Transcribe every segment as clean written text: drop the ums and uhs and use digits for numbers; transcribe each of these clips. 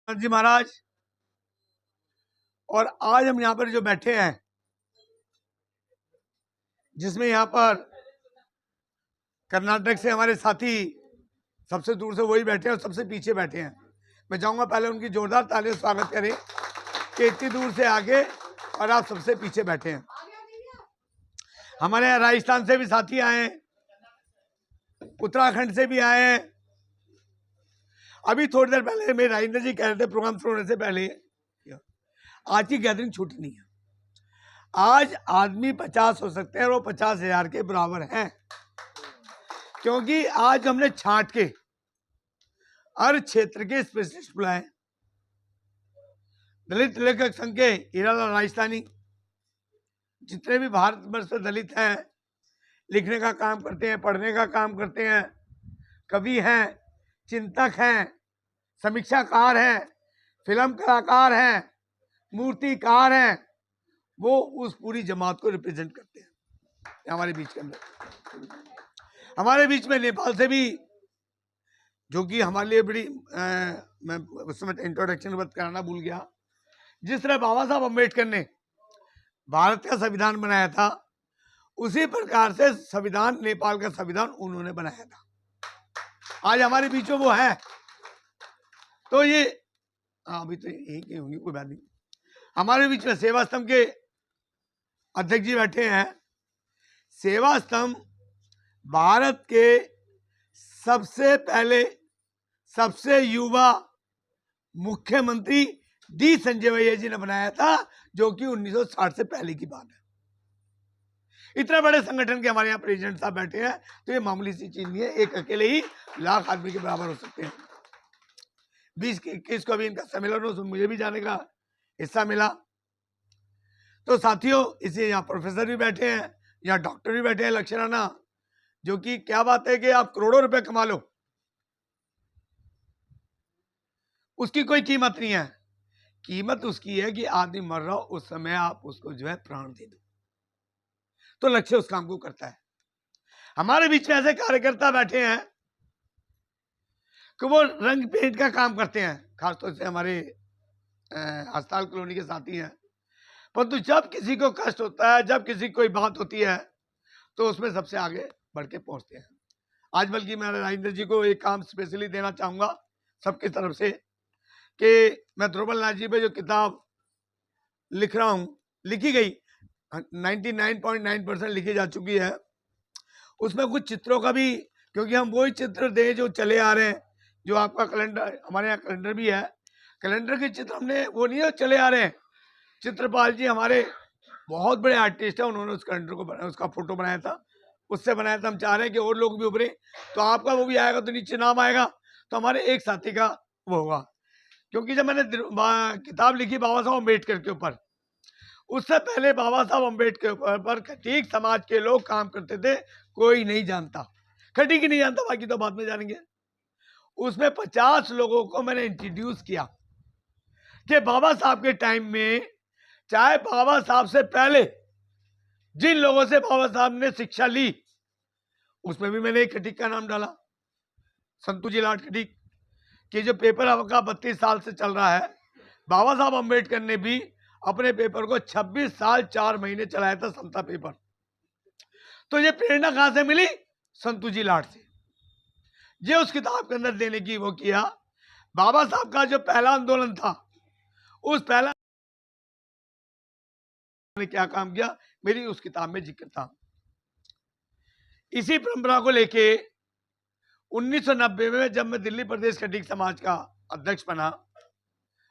जी महाराज, और आज हम यहाँ पर जो बैठे हैं, जिसमें यहाँ पर कर्नाटक से हमारे साथी सबसे दूर से वही बैठे हैं और सबसे पीछे बैठे हैं। मैं चाहूंगा पहले उनकी जोरदार तालियों से स्वागत करें कि इतनी दूर से आगे और आप सबसे पीछे बैठे हैं। हमारे यहाँ राजस्थान से भी साथी आए हैं, उत्तराखंड से भी आए हैं। अभी थोड़ी देर पहले मेरे राजेंद्र जी कह रहे थे प्रोग्राम शुरू होने से पहले, आज की गैदरिंग छोटी नहीं है। आज आदमी 50 हो सकते हैं और वो 50,000 के बराबर हैं, क्योंकि आज हमने छांट के हर क्षेत्र के स्पेशलिस्ट बुलाए। दलित लेखक संघ के हीरालाल राजस्थानी, जितने भी भारत वर्ष से दलित हैं, लिखने का काम करते हैं, पढ़ने का काम करते हैं, कवि हैं, चिंतक हैं, समीक्षाकार हैं, फिल्म कलाकार हैं, मूर्तिकार हैं, वो उस पूरी जमात को रिप्रेजेंट करते हैं हमारे बीच के अंदर। हमारे बीच में नेपाल से भी, जो कि हमारे लिए बड़ी मैं उस समय इंट्रोडक्शन बात कराना भूल गया, जिस तरह बाबा साहब अम्बेडकर ने भारत का संविधान बनाया था, उसी प्रकार से संविधान, नेपाल का संविधान उन्होंने बनाया था। आज हमारे बीच में वो है। तो ये अभी तो यही होंगी, कोई बात नहीं। हमारे बीच में सेवा स्तंभ के अध्यक्ष जी बैठे हैं। सेवा स्तंभ भारत के सबसे पहले सबसे युवा मुख्यमंत्री डी संजय भैया जी ने बनाया था, जो कि 1960 से पहले की बात है। इतने बड़े संगठन के हमारे यहाँ प्रेसिडेंट साहब बैठे हैं, तो ये मामूली सी चीज नहीं है। एक अकेले ही लाख आदमी के बराबर हो सकते हैं। 20-21 को अभी इनका सम्मेलन हो, मुझे भी जाने का हिस्सा मिला। तो साथियों, इसे यहाँ प्रोफेसर भी बैठे हैं, यहाँ डॉक्टर भी बैठे हैं, लक्षराना, जो कि क्या बात है कि आप करोड़ों रुपए कमा लो, उसकी कोई कीमत नहीं है। कीमत उसकी है कि आदमी मर रहा हो, उस समय आप उसको जो है प्राण दे दो, तो लक्ष्य उस काम को करता है। हमारे बीच में ऐसे कार्यकर्ता बैठे हैं कि वो रंग पेंट का काम करते हैं, खासतौर से हमारे अस्पताल कॉलोनी के साथी हैं। परंतु जब किसी को कष्ट होता है, जब किसी को कोई बात होती है, तो उसमें सबसे आगे बढ़ के पहुंचते हैं। आज बल्कि मैं राजेंद्र जी को एक काम स्पेशली देना चाहूंगा सबकी तरफ से, कि मैं ध्रुवल नाथ जी पे जो किताब लिख रहा हूं, लिखी गई 99.9% लिखी जा चुकी है। उसमें कुछ चित्रों का भी, क्योंकि हम वही चित्र दे जो चले आ रहे हैं, जो आपका कैलेंडर, हमारे यहाँ कैलेंडर भी है, कैलेंडर के चित्र हमने वो नहीं है चले आ रहे हैं। चित्रपाल जी हमारे बहुत बड़े आर्टिस्ट है, उन्होंने उस कैलेंडर को बनाया, उसका फोटो बनाया था, उससे बनाया था। हम चाह रहे हैं कि और लोग भी उभरे, तो आपका वो भी आएगा, तो नीचे नाम आएगा, तो हमारे एक साथी का वो होगा। क्योंकि जब मैंने किताब लिखी बाबा साहब अम्बेडकर के ऊपर, उससे पहले बाबा साहब अम्बेडकर पर खटीक समाज के लोग काम करते थे, कोई नहीं जानता, खटीक ही नहीं जानता, बाकी तो बाद में जानेंगे। उसमें 50 लोगों को मैंने इंट्रोड्यूस किया कि बाबा साहब के टाइम में, चाहे बाबा साहब से पहले जिन लोगों से बाबा साहब ने शिक्षा ली, उसमें भी मैंने एक खटीक का नाम डाला, संतू जी लाट खटीक, कि जो पेपर आपका 32 साल से चल रहा है, बाबा साहब अम्बेडकर ने भी अपने पेपर को 26 साल 4 महीने चलाया था, समता पेपर। तो ये प्रेरणा कहां से मिली? संतू जी लाट से। ये उस किताब के अंदर देने की वो किया। बाबा साहब का जो पहला आंदोलन था, उस पहला ने क्या काम किया, मेरी उस किताब में जिक्र था। इसी परंपरा को लेके 1990 में जब मैं दिल्ली प्रदेश खटीक समाज का अध्यक्ष बना,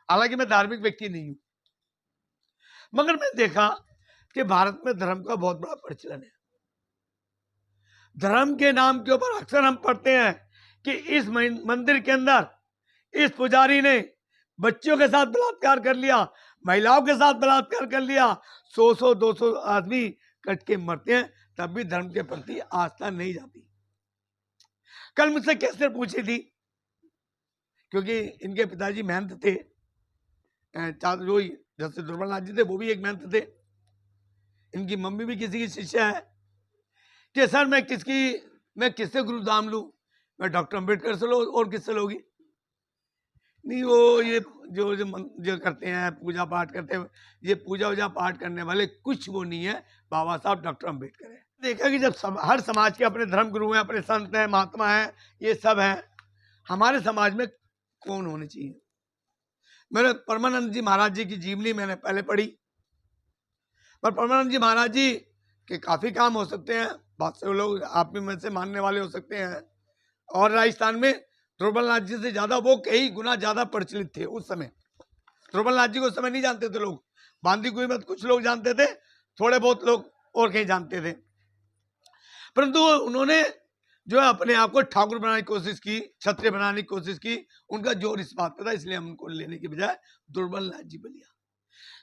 हालांकि मैं धार्मिक व्यक्ति नहीं हूं, मगर मैं देखा कि भारत में धर्म का बहुत बड़ा प्रचलन है। धर्म के नाम के ऊपर अक्सर हम पढ़ते हैं कि इस मंदिर के अंदर इस पुजारी ने बच्चियों के साथ बलात्कार कर लिया, महिलाओं के साथ बलात्कार कर लिया, 100-200 आदमी कट के मरते हैं, तब भी धर्म के प्रति आस्था नहीं जाती। कल मुझसे कैसे पूछी थी, क्योंकि इनके पिताजी महंत थे, जो जैसे ध्रुवल नाथ जी थे वो भी एक महंत थे, इनकी मम्मी भी किसी की शिष्या है, कि सर मैं किससे गुरुदाम लूं, मैं डॉक्टर अंबेडकर से लो और किससे लोगी? नहीं, वो ये जो करते हैं पूजा पाठ करते हैं, ये पूजा वूजा पाठ करने वाले कुछ वो नहीं है, बाबा साहब डॉक्टर अम्बेडकर है। देखा कि जब हर समाज के अपने धर्म गुरु हैं, अपने संत हैं, महात्मा हैं, ये सब हैं, हमारे समाज में कौन होने चाहिए? मेरे परमानंद जी महाराज जी की जीवनी मैंने पहले पढ़ी, पर परमानंद जी महाराज जी के काफी काम हो सकते हैं, बहुत से लोग आप में से मानने वाले हो सकते हैं, और राजस्थान में ध्रुवनाथ जी से ज्यादा वो कई गुना ज्यादा प्रचलित थे उस समय। ध्रुवनाथ जी को उस समय नहीं जानते थे लोग, बांदी कुई में कुछ लोग जानते थे, थोड़े बहुत लोग और कहीं जानते थे, परंतु उन्होंने जो है अपने आप को ठाकुर बनाने की कोशिश की, क्षत्रिय बनाने की कोशिश की। उनका जोर इस बात पर था, इसलिए हम उनको लेने की बजाय दुर्बलनाथ जी बलिया,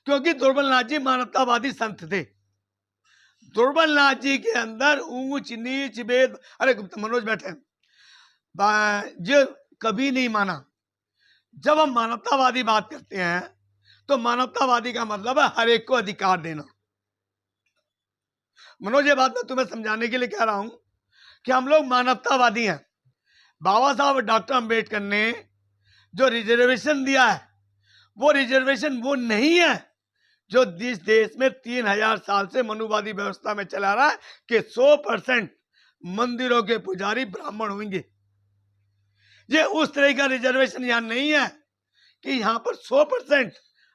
क्योंकि दुर्बलनाथ जी मानवतावादी संत थे। दुर्बलनाथ जी के अंदर ऊंच नीच भेद, अरे मनोज बैठे, जो कभी नहीं माना। जब हम मानवतावादी बात करते हैं तो मानवतावादी का मतलब है हर एक को अधिकार देना। मनोज, ये बात मैं तुम्हें समझाने के लिए कह रहा हूं कि हम लोग मानवतावादी हैं। बाबा साहब डॉक्टर अंबेडकर ने जो रिजर्वेशन दिया है, वो रिजर्वेशन वो नहीं है जो जिस देश में 3000 साल से मनुवादी व्यवस्था में चला रहा है कि 100% मंदिरों के पुजारी ब्राह्मण होंगे। ये उस तरह का रिजर्वेशन यहां नहीं है कि यहां पर 100%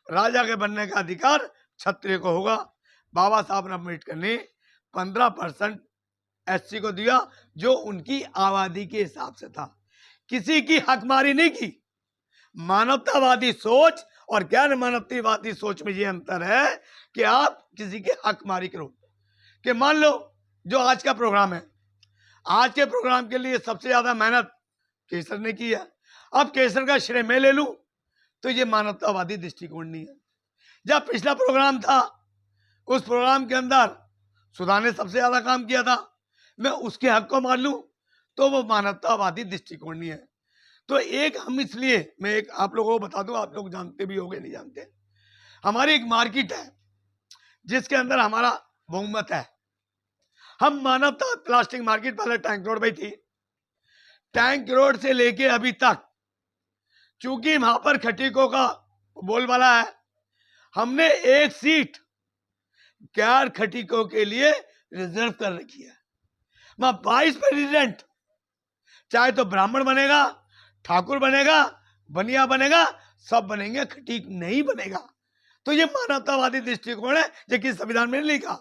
राजा के बनने का अधिकार क्षत्रिय को होगा। बाबा साहब अम्बेडकर ने 15% एससी को दिया, जो उनकी आबादी के हिसाब से था। किसी की हकमारी नहीं की। मानवतावादी सोच और गैर मानवतावादी सोच में ये अंतर है कि आप किसी की हकमारी करो। कि मान लो जो आज का प्रोग्राम है, आज के प्रोग्राम के लिए सबसे ज्यादा मेहनत केसर ने की है, अब केसर का श्रेय मैं ले लूं तो ये मानवतावादी दृष्टिकोण नहीं है। जब पिछला प्रोग्राम था, उस प्रोग्राम के अंदर सुधा ने सबसे ज्यादा काम किया था, मैं उसके हक को मान लूं तो वो मानवतावादी दृष्टिकोण नहीं है। तो एक हम, इसलिए मैं एक आप लोगों को बता दूं, आप लोग जानते भी होंगे नहीं जानते, हमारी एक मार्केट है जिसके अंदर हमारा बहुमत है। हम मानवता प्लास्टिक मार्केट पहले टैंक रोड में थी, टैंक रोड से लेके अभी तक, चूंकि वहां पर खटीकों का बोलबाला है, हमने एक सीट गैर खटीकों के लिए रिजर्व कर रखी है। वहां 22 प्रेसिडेंट, चाहे तो ब्राह्मण बनेगा, ठाकुर बनेगा, बनिया बनेगा, सब बनेंगे, खटीक नहीं बनेगा। तो ये मानवतावादी दृष्टिकोण है, जो कि संविधान में नहीं लिखा,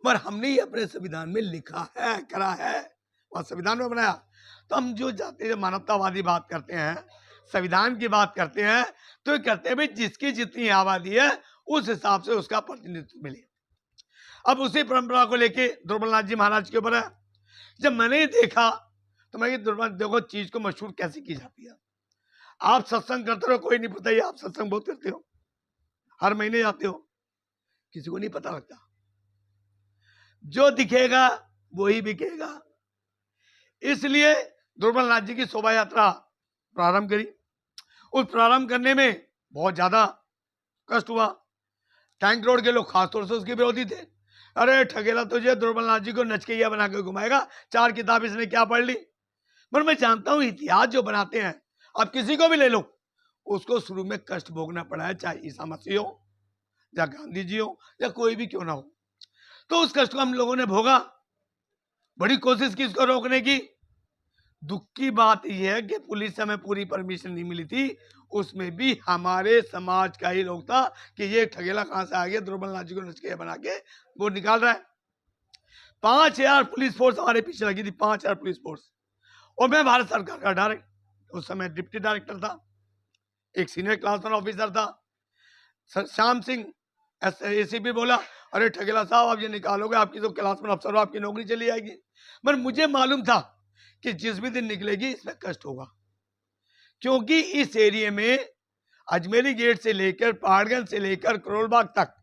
पर हमने ये अपने संविधान में लिखा है, करा है, वहां संविधान में बनाया। तो हम जो जाते हैं मानवतावादी बात करते हैं, संविधान की बात करते हैं, तो ये कहते हैं भाई जिसकी जितनी आबादी है उस हिसाब से उसका प्रतिनिधित्व मिले। अब उसी परंपरा को लेके ध्रुवनाथ जी महाराज के ऊपर है। जब मैंने देखा तो मैं ध्रुवनाथ, देखो चीज को मशहूर कैसे की जाती है। आप सत्संग करते हो, कोई नहीं पता, ये आप सत्संग बहुत करते हो, हर महीने जाते हो, किसी को नहीं पता लगता। जो दिखेगा वही बिकेगा। इसलिए ध्रुवनाथ जी की शोभा यात्रा प्रारंभ करी। उस प्रारंभ करने में बहुत ज्यादा कष्ट हुआ। टैंक रोड के लोग खासतौर से उसके विरोधी थे। अरे ठगेला तुझे, ध्रुवनाथ जी को नचकैया बना के घुमाएगा, 4 किताब इसने क्या पढ़ ली। पर मैं जानता हूं इतिहास जो बनाते हैं, आप किसी को भी ले लो, उसको शुरू में कष्ट भोगना पड़ा है, चाहे ईसा मसीह हो या गांधी जी हो या कोई भी क्यों ना हो। तो उस कष्ट को हम लोगों ने भोगा, बड़ी कोशिश की इसको रोकने की। दुख की बात यह है कि पुलिस से हमें पूरी परमिशन नहीं मिली थी, उसमें भी हमारे समाज का ही लोग था कि ये ठगेला कहां से आ गया, ध्रुवनाथ जी को नचकैया बना के वो निकाल रहा है। 5000 पुलिस फोर्स हमारे पीछे लगी थी, 5000 पुलिस फोर्स। और मैं भारत सरकार का डायरेक्ट, उस समय डिप्टी डायरेक्टर था, एक सीनियर क्लास 1 ऑफिसर था, श्याम सिंह एसीपी बोला, अरे ठगेला साहब आप ये निकालोगे, आपकी जो क्लास 1 अफसर हो, आपकी नौकरी चली जाएगी। पर मुझे मालूम था कि जिस भी दिन निकलेगी इसमें कष्ट होगा, क्योंकि इस एरिया में अजमेरी गेट से लेकर पहाड़गंज से लेकर करोलबाग तक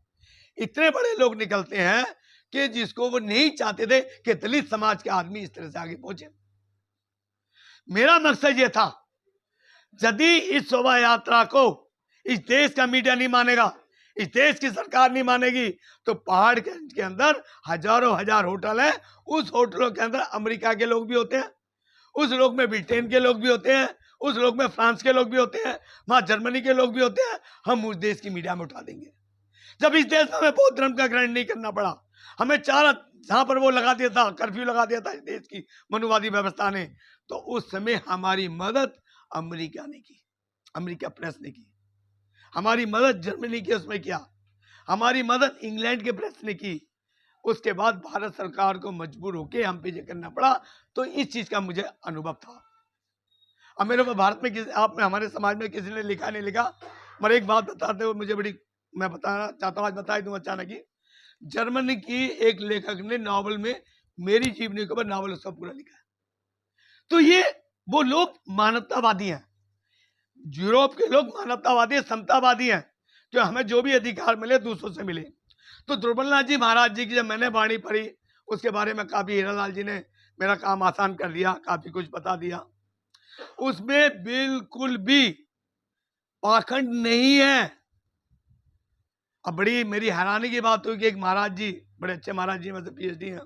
इतने बड़े लोग निकलते हैं कि जिसको वो नहीं चाहते थे कि दलित समाज के आदमी इस तरह से आगे पहुंचे। मेरा मकसद ये था, यदि इस शोभा यात्रा को इस देश का मीडिया नहीं मानेगा, इस देश की सरकार नहीं मानेगी, तो पहाड़गंज के अंदर हजारों हजार होटल हैं, उस होटलों के अंदर अमेरिका के लोग भी होते हैं, उस लोग में ब्रिटेन के लोग भी होते हैं, उस लोग में फ्रांस के लोग भी होते हैं, वहां जर्मनी के लोग भी होते हैं, हम उस देश की मीडिया में उठा देंगे। जब इस देश में हमें बौद्ध धर्म का ग्रहण नहीं करना पड़ा, हमें जहां पर वो लगा दिया था, कर्फ्यू लगा दिया था इस देश की मनुवादी व्यवस्था ने, तो उस समय हमारी मदद अमेरिका ने की, अमेरिका प्रेस ने की, हमारी मदद जर्मनी के उसमें किया, हमारी मदद इंग्लैंड के प्रेस ने की। उसके बाद भारत सरकार को मजबूर होकर हम पे ये करना पड़ा। तो इस चीज का मुझे अनुभव था। अब मेरे को भारत में आप में हमारे समाज में किसी ने लिखा नहीं लिखा, मगर एक बात बताते हुए मुझे बड़ी, मैं बताना चाहता हूँ, आज बता दूं अचानक ही। जर्मनी की एक लेखक ने नॉवल में मेरी जीवनी के ऊपर नॉवल उसका पूरा लिखा है। तो ये वो लोग मानवतावादी हैं, यूरोप के लोग मानवतावादी समतावादी हैं, जो हमें जो भी अधिकार मिले दूसरों से मिले। तो दुर्बलनाथ जी महाराज जी की जब मैंने वाणी पढ़ी, उसके बारे में काफी हीरालाल जी ने मेरा काम आसान कर दिया, काफी कुछ बता दिया। उसमें बिल्कुल भी पाखंड नहीं है। अब बड़ी मेरी हैरानी की बात हुई कि एक महाराज जी, बड़े अच्छे महाराज जी, मतलब पीएचडी हैं,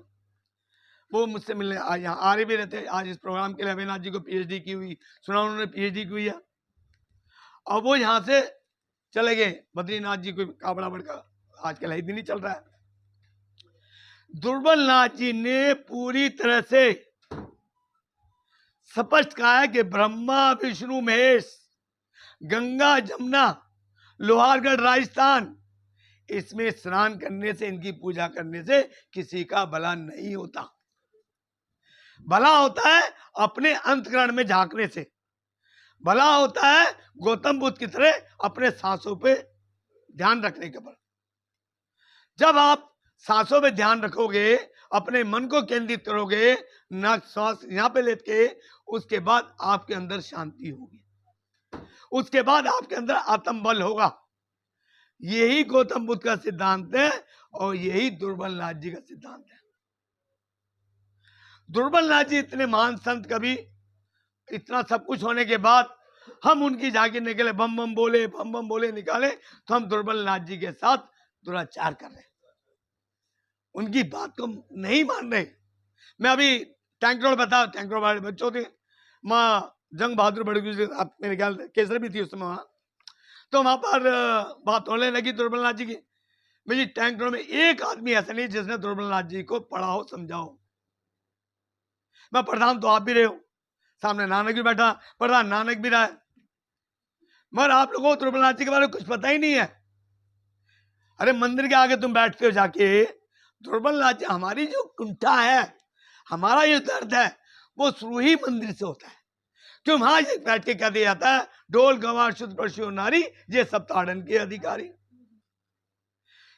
वो मुझसे मिलने यहाँ आ रहे भी रहते। आज इस प्रोग्राम के लिए अविनाश जी को पीएचडी की हुई, सुना उन्होंने पीएचडी की हुई है। अब वो यहाँ से चले गए बद्रीनाथ जी को, काबड़ा बड़का आजकल है, दिन ही चल रहा है। दुर्बलनाथ जी ने पूरी तरह से स्पष्ट कहा है कि ब्रह्मा विष्णु महेश, गंगा जमुना, लोहारगढ़ राजस्थान, इसमें स्नान करने से, इनकी पूजा करने से किसी का भला नहीं होता। भला होता है अपने अंतःकरण में झांकने से, भला होता है गौतम बुद्ध की तरह अपने सांसों पे ध्यान रखने के पर। जब आप सांसों पे ध्यान रखोगे, अपने मन को केंद्रित करोगे, नाक श्वास यहाँ पे लेके, उसके बाद आपके अंदर शांति होगी, उसके बाद आपके अंदर आत्मबल होगा। यही गौतम बुद्ध का सिद्धांत है और यही दुर्बलनाथ जी का सिद्धांत है। दुर्बलनाथ जी इतने महान संत, कभी इतना सब कुछ होने के बाद हम उनकी झांकी निकले, बम बम बोले निकाले, तो हम दुर्बलनाथ जी के साथ दुराचार कर रहे, उनकी बात को नहीं मान रहे। मैं अभी टैंक रोड बता, टैंक रोड वाले बच्चों थे, माँ जंग बहादुर बड़ी मेरे ख्याल केसर भी थी उस समय वहां, तो वहां पर बात होने लगी दुर्बलनाथ जी की। मेरी टैंक रोड में एक आदमी ऐसा नहीं जिसने दुर्बलनाथ जी को पढ़ाओ समझाओ। मैं प्रधान तो आप भी रहे हो, सामने नानक भी बैठा, प्रधान नानक भी रहा है, मगर आप लोगों को दुर्बलनाथ जी के बारे में कुछ पता ही नहीं है। अरे मंदिर के आगे तुम बैठते हो जाके, दुर्बलनाथ जी, हमारी जो कुंठा है, हमारा ये दर्द है, वो शुरू ही मंदिर से होता है। क्यों वहां बैठ के क्या दिया जाता है, डोल गंवार शुद्ध पशु नारी, ये सब ताड़न के अधिकारी।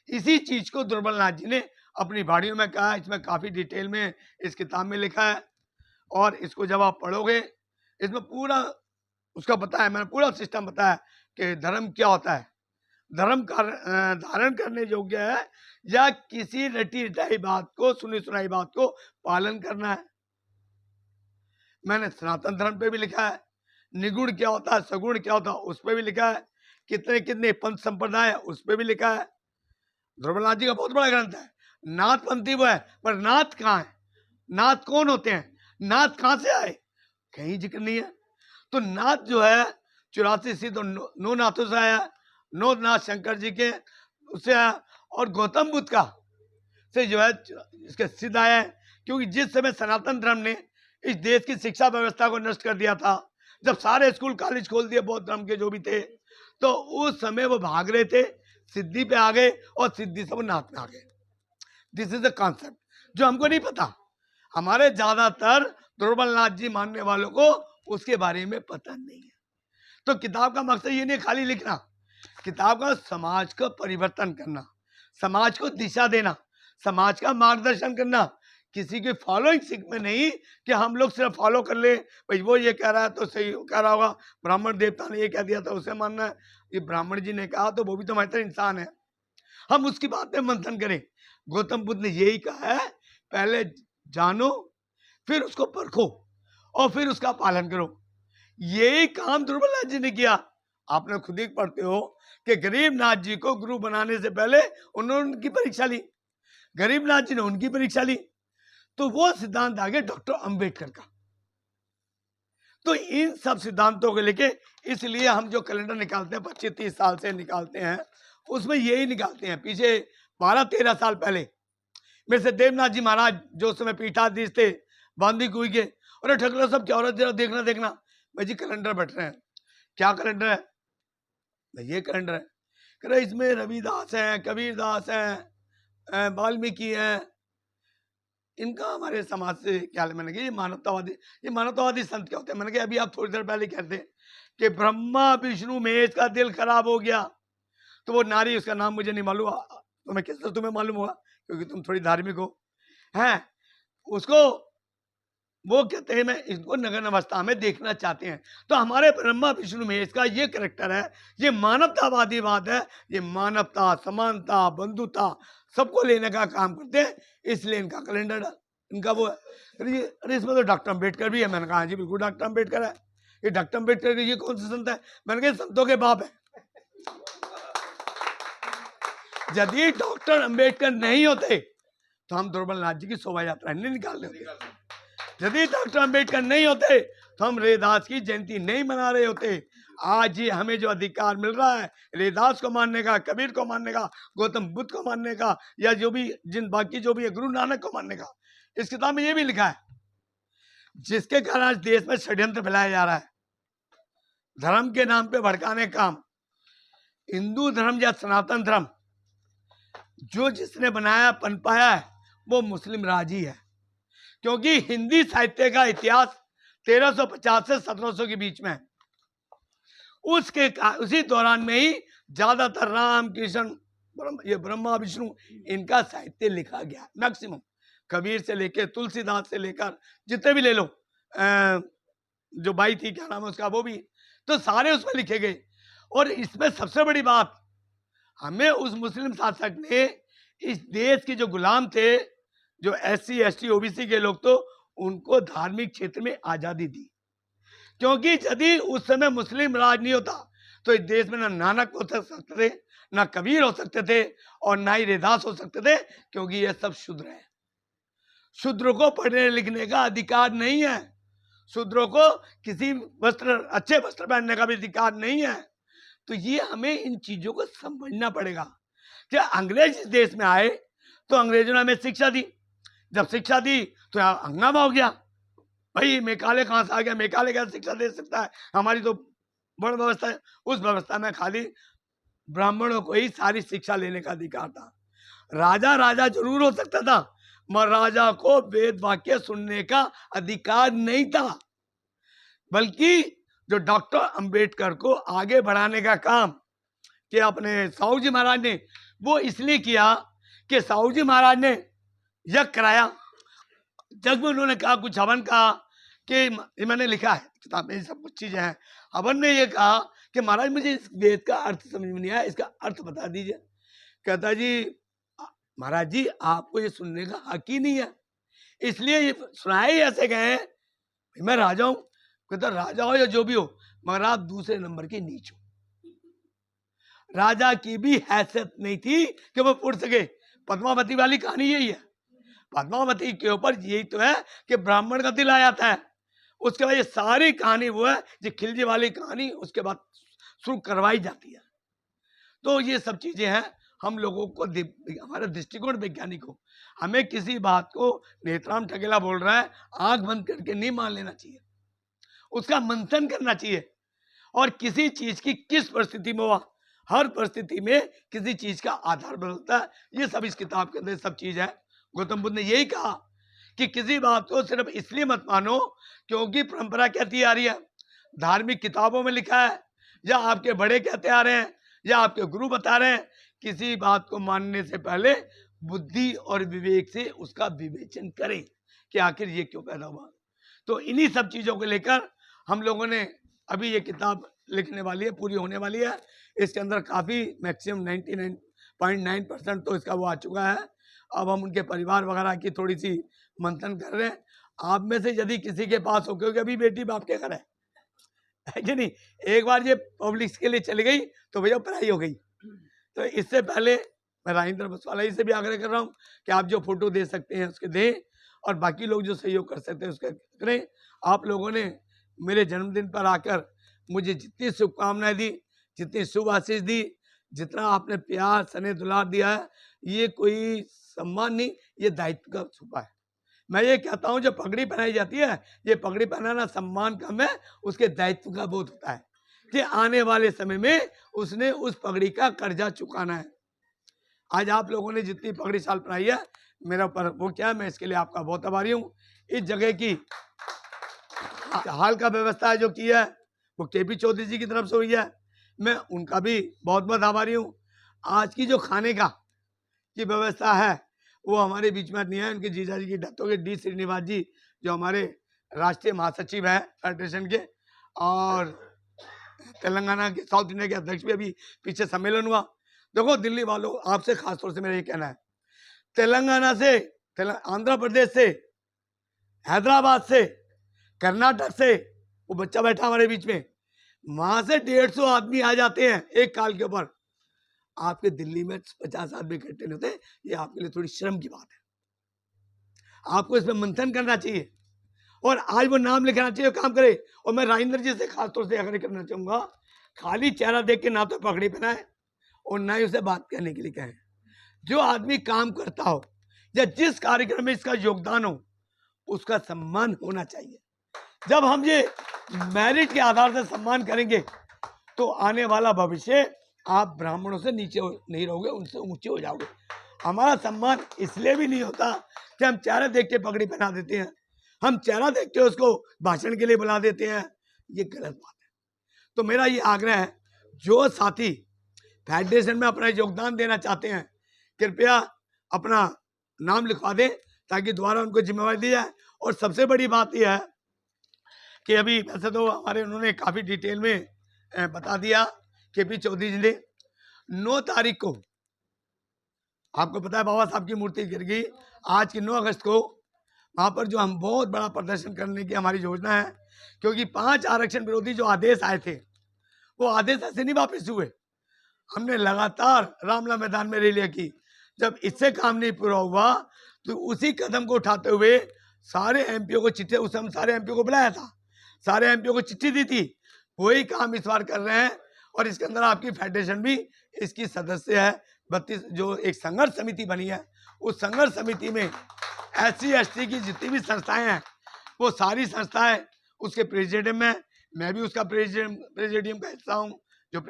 इसी चीज को दुर्बलनाथ जी ने अपनी वाणियों में कहा। इसमें काफी डिटेल में इस किताब में लिखा है, और इसको जब आप पढ़ोगे, इसमें पूरा उसका बताया, मैंने पूरा सिस्टम बताया कि धर्म क्या होता है, धर्म का धारण करने योग्य है या किसी रटी रटाई बात को, सुनी सुनाई बात को पालन करना है। मैंने सनातन धर्म पे भी लिखा है, निगुण क्या होता है, सगुण क्या होता है, उस पर भी लिखा है, कितने कितने पंथ संप्रदाय है उस पर भी लिखा है। ध्रुवनाथ जी का बहुत बड़ा ग्रंथ है। नाथ पंथी वो है, पर नाथ कहाँ है, नाथ कौन होते हैं, नाथ कहां से आए, कहीं जिक्र नहीं है। तो नाथ जो है 84 सिद्ध तो 9 नाथों से आया, 9 नाथ शंकर जी के उससे आया, और गौतम बुद्ध का से जो है इसके सिद्ध आया है। क्योंकि जिस समय सनातन धर्म ने इस देश की शिक्षा व्यवस्था को नष्ट कर दिया था, जब सारे स्कूल कॉलेज खोल दिए बौद्ध धर्म के जो भी थे, तो उस समय वो भाग रहे थे, सिद्धि पे आ गए, और सिद्धि से वो नाथ में आ गए। दिस इज द कॉन्सेप्ट जो हमको नहीं पता। हमारे ज्यादातर दुर्बलनाथ जी मानने वालों को उसके बारे में पता नहीं है। तो किताब का मकसद ये नहीं खाली लिखना, किताब का समाज का परिवर्तन करना, समाज को दिशा देना, समाज का मार्गदर्शन करना, किसी के फॉलोइंग सीख में नहीं कि हम लोग सिर्फ फॉलो कर ले, भाई वो ये कह रहा है तो सही कह रहा होगा, ब्राह्मण देवता ने ये कह दिया था उसे मानना है, ये ब्राह्मण जी ने कहा तो वो भी तो हमारे इंसान है, हम उसकी बात में मंथन करें। गौतम बुद्ध ने यही कहा है, पहले जानो, फिर उसको परखो, और फिर उसका पालन करो। यही काम दुर्बलनाथ जी ने किया। आपने खुद ही पढ़ते हो कि गरीबनाथ जी को गुरु बनाने से पहले उन्होंने उनकी परीक्षा ली, गरीबनाथ जी ने उनकी परीक्षा ली, तो वो सिद्धांत आ गया डॉक्टर अंबेडकर का। तो इन सब सिद्धांतों को लेके इसलिए हम जो कैलेंडर निकालते हैं 25-30 साल से निकालते हैं, उसमें यही निकालते हैं। पीछे 12-13 साल पहले मेरे से देवनाथ जी महाराज जो उस समय पीठाधीश थे बांदी कुई के, अरे ठकला सब क्या हो रहा है, जरा देखना देखना। भाई जी कैलेंडर बैठ रहे हैं, क्या कैलेंडर है? भाई ये कैलेंडर है। कह रहे इसमें रविदास हैं, कबीरदास हैं, वाल्मीकि हैं, इनका हमारे समाज से क्या? मैंने कहा ये मानवतावादी संत क्या होते हैं? मैंने कहा अभी आप थोड़ी देर पहले कहते हैं कि ब्रह्मा विष्णु महेश का दिल खराब हो गया, तो वो नारी, उसका नाम मुझे नहीं मालूम, तो मैं कैसे तुम्हें मालूम होगा क्योंकि तुम थोड़ी धार्मिक हो, हैं? उसको वो कहते हैं मैं इसको नगन अवस्था में देखना चाहते हैं। तो हमारे ब्रह्मा विष्णु महेश का ये करैक्टर है, ये मानवतावादी बात है, ये मानवता, समानता, बंधुता सबको लेने का काम करते हैं, इसलिए इनका कैलेंडर इनका वो है। अरे इसमें तो डॉक्टर अम्बेडकर भी है। मैंने कहा जी बिल्कुल डॉक्टर अम्बेडकर है। ये डॉक्टर अम्बेडकर ये कौन सा संत है? मैंने कहा संतों के बाप है। यदि डॉक्टर अम्बेडकर नहीं होते तो हम दुर्बलनाथ जी की शोभा यात्रा नहीं निकाल लेते। यदि डॉक्टर अम्बेडकर नहीं होते तो हम रैदास की जयंती नहीं मना रहे होते। आज ही हमें जो अधिकार मिल रहा है रैदास को मानने का, कबीर को मानने का, गौतम बुद्ध को मानने का, या जो भी जिन बाकी जो भी है गुरु नानक को मानने का, इस किताब में ये भी लिखा है। जिसके कारण आज देश में षड्यंत्र फैलाया जा रहा है, धर्म के नाम पे भड़काने काम, हिंदू धर्म या सनातन धर्म जो जिसने बनाया पनपाया है वो मुस्लिम राज ही है। क्योंकि हिंदी साहित्य का इतिहास 1350 से 1700 के बीच में है। उसी दौरान में ही ज्यादातर राम कृष्ण ये ब्रह्मा विष्णु इनका साहित्य लिखा गया। मैक्सिमम कबीर से लेकर तुलसीदास से लेकर जितने भी ले लो, जो बाई थी क्या नाम है उसका, वो भी, तो सारे उसमें लिखे गए। और इसमें सबसे बड़ी बात, हमें उस मुस्लिम शासक ने इस देश के जो गुलाम थे, जो SC ST OBC के लोग, तो उनको धार्मिक क्षेत्र में आजादी दी। क्योंकि यदि उस समय मुस्लिम राज नहीं होता तो इस देश में ना नानक हो सकते थे, ना कबीर हो सकते थे, और ना ही रैदास हो सकते थे, क्योंकि ये सब शूद्र है। शूद्र को पढ़ने लिखने का अधिकार नहीं है, शूद्रों को किसी अच्छे वस्त्र पहनने का भी अधिकार नहीं है। तो ये हमें इन चीजों को समझना पड़ेगा कि अंग्रेज इस देश में आए तो अंग्रेजों ने हमें शिक्षा दी। जब शिक्षा दी तो यहाँ हंगामा हो गया, भाई मेकाले कहाँ से आ गया, मेकाले क्या शिक्षा दे सकता है, हमारी तो वर्ण व्यवस्था है। उस व्यवस्था में खाली ब्राह्मणों को ही सारी शिक्षा लेने का अधिकार था। राजा राजा जरूर हो सकता था, मगर राजा को वेद वाक्य सुनने का अधिकार नहीं था। बल्कि जो डॉक्टर अंबेडकर को आगे बढ़ाने का काम कि अपने साहू जी महाराज ने, वो इसलिए किया कि साहू जी महाराज ने यज्ञ कराया। जग में उन्होंने कहा कुछ हवन कहा कि मैंने लिखा है किताब में, सब कुछ चीजें हैं। हवन में ये कहा कि महाराज मुझे इस वेद का अर्थ समझ में नहीं आया, इसका अर्थ बता दीजिए। कहता जी महाराज जी आपको ये सुनने का हक ही नहीं है, इसलिए ये सुनाए ही ऐसे गए हैं। मैं राजा हूं, कहता राजा हो या जो भी हो, मगर आप दूसरे नंबर के नीच हो। राजा की भी हैसियत नहीं थी कि वो उड़ सके। पद्मावती वाली कहानी यही है। पद्मावती के ऊपर यही तो है कि ब्राह्मण का दिल आ जाता है, उसके बाद ये सारी कहानी वो है जो खिलजी वाली कहानी उसके बाद शुरू करवाई जाती है। तो ये सब चीजें हैं, हम लोगों को हमारा दृष्टिकोण वैज्ञानिक हो, हमें किसी बात को नेत्राम ठकेला बोल रहा है आंख बंद करके नहीं मान लेना चाहिए, उसका मंथन करना चाहिए। और किसी चीज की किस परिस्थिति में हुआ, हर परिस्थिति में किसी चीज का आधार बदलता है। ये सब इस किताब के अंदर सब चीज है। गौतम बुद्ध ने यही कहा कि किसी बात को सिर्फ इसलिए मत मानो क्योंकि परंपरा कहती आ रही है, धार्मिक किताबों में लिखा है, या आपके बड़े कहते आ रहे हैं, या आपके गुरु बता रहे हैं। किसी बात को मानने से पहले बुद्धि और विवेक से उसका विवेचन करें कि आखिर ये क्यों पैदा हुआ। तो इन्हीं सब चीजों को लेकर हम लोगों ने अभी ये किताब लिखने वाली है, पूरी होने वाली है। इसके अंदर काफी मैक्सिमम 99.9% तो इसका वो आ चुका है। अब हम उनके परिवार वगैरह की थोड़ी सी मंथन कर रहे हैं। आप में से यदि किसी के पास हो, क्योंकि अभी बेटी बाप के घर है कि नहीं, एक बार ये पब्लिक के लिए चली गई तो भैया पढ़ाई हो गई। तो इससे पहले मैं राजेंद्र बसवाला जी से भी आग्रह कर रहा हूँ कि आप जो फोटो दे सकते हैं उसके दें, और बाकी लोग जो सहयोग कर सकते हैं उसके करें। आप लोगों ने मेरे जन्मदिन पर आकर मुझे जितनी शुभकामनाएं दी, जितनी शुभ आशीष दी, जितना आपने प्यार स्नेह दुलार दिया है, ये कोई सम्मान नहीं, ये दायित्व का छुपा है। मैं ये कहता हूँ, जब पगड़ी पहनाई जाती है, ये पगड़ी पहनाना सम्मान कम है, उसके दायित्व का बोध होता है कि आने वाले समय में उसने उस पगड़ी का कर्जा चुकाना है। आज आप लोगों ने जितनी पगड़ी साल पहनाई है, मेरा ऊपर वो क्या है, मैं इसके लिए आपका बहुत आभारी हूँ। इस जगह की हाल का व्यवस्था जो की है वो केपी चौधरी जी की तरफ से हुई है, मैं उनका भी बहुत बहुत आभारी हूँ। आज की जो खाने का की व्यवस्था है वो हमारे बीच में नहीं है, उनके जीजा जी की डेथ हो गई। डी श्रीनिवास जी जो हमारे राष्ट्रीय महासचिव हैं फेडरेशन के, और तेलंगाना के साउथ इंडिया के अध्यक्ष भी अभी पीछे सम्मेलन हुआ। देखो दिल्ली वालों, आपसे खासतौर से मेरा ये कहना है, तेलंगाना से, आंध्र प्रदेश से, हैदराबाद से, कर्नाटक से वो बच्चा बैठा हमारे बीच में, वहां से 150 आदमी आ जाते हैं एक काल के ऊपर। आपके दिल्ली में 50 आदमी इकट्ठे नहीं होते, ये आपके लिए थोड़ी शर्म की बात है। आपको इसमें मंथन करना चाहिए और आज वो नाम लिखाना चाहिए, काम करे। और मैं राजेंद्र जी से खासतौर से आग्रह करना चाहूंगा, खाली चेहरा देख के ना तो पगड़ी पहनाए और ना ही उसे बात कहने के लिए कहें। जो आदमी काम करता हो या जिस कार्यक्रम में इसका योगदान हो, उसका सम्मान होना चाहिए। जब हम ये मेरिट के आधार से सम्मान करेंगे तो आने वाला भविष्य आप ब्राह्मणों से नीचे नहीं रहोगे, उनसे ऊंचे हो जाओगे। हमारा सम्मान इसलिए भी नहीं होता कि हम चेहरा देख के पगड़ी पहना देते हैं, हम चेहरा देख के उसको भाषण के लिए बुला देते हैं, ये गलत बात है। तो मेरा ये आग्रह है, जो साथी फेडरेशन में अपना योगदान देना चाहते हैं, कृपया अपना नाम लिखवा दें ताकि दोबारा उनको जिम्मेवारी दी जाए। और सबसे बड़ी बात यह है कि अभी वैसे तो हमारे उन्होंने काफ़ी डिटेल में बता दिया, केपी चौधरी जी ने 9 तारीख को, आपको पता है बाबा साहब की मूर्ति गिर गई, आज की 9 अगस्त को वहाँ पर जो हम बहुत बड़ा प्रदर्शन करने की हमारी योजना है, क्योंकि 5 आरक्षण विरोधी जो आदेश आए थे वो आदेश ऐसे नहीं वापस हुए। हमने लगातार रामला मैदान में रैलियां की। जब इससे काम नहीं पूरा हुआ तो उसी कदम को उठाते हुए सारे एमपीओ को चिट्ठी, उस हम सारे एमपीओ को बुलाया था, सारे एमपीओ को चिट्ठी दी थी, वही काम इस बार कर रहे हैं। और इसके अंदर आपकी फेडरेशन भी इसकी सदस्य है। 32 जो एक संघर्ष समिति बनी है, उस संघर्ष समिति में SC ST की जितनी भी संस्थाएं हैं वो सारी संस्थाएं उसके प्रेसिडियम में, मैं भी उसका प्रेसिडियम का हिस्सा हूँ। जो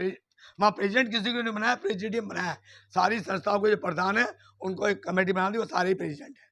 वहाँ प्रेसिडेंट किसी को नहीं बनाया, प्रेसिडियम बनाया है। सारी संस्थाओं को जो प्रधान है उनको एक कमेटी बना दी, वो सारे ही प्रेसिडेंट है।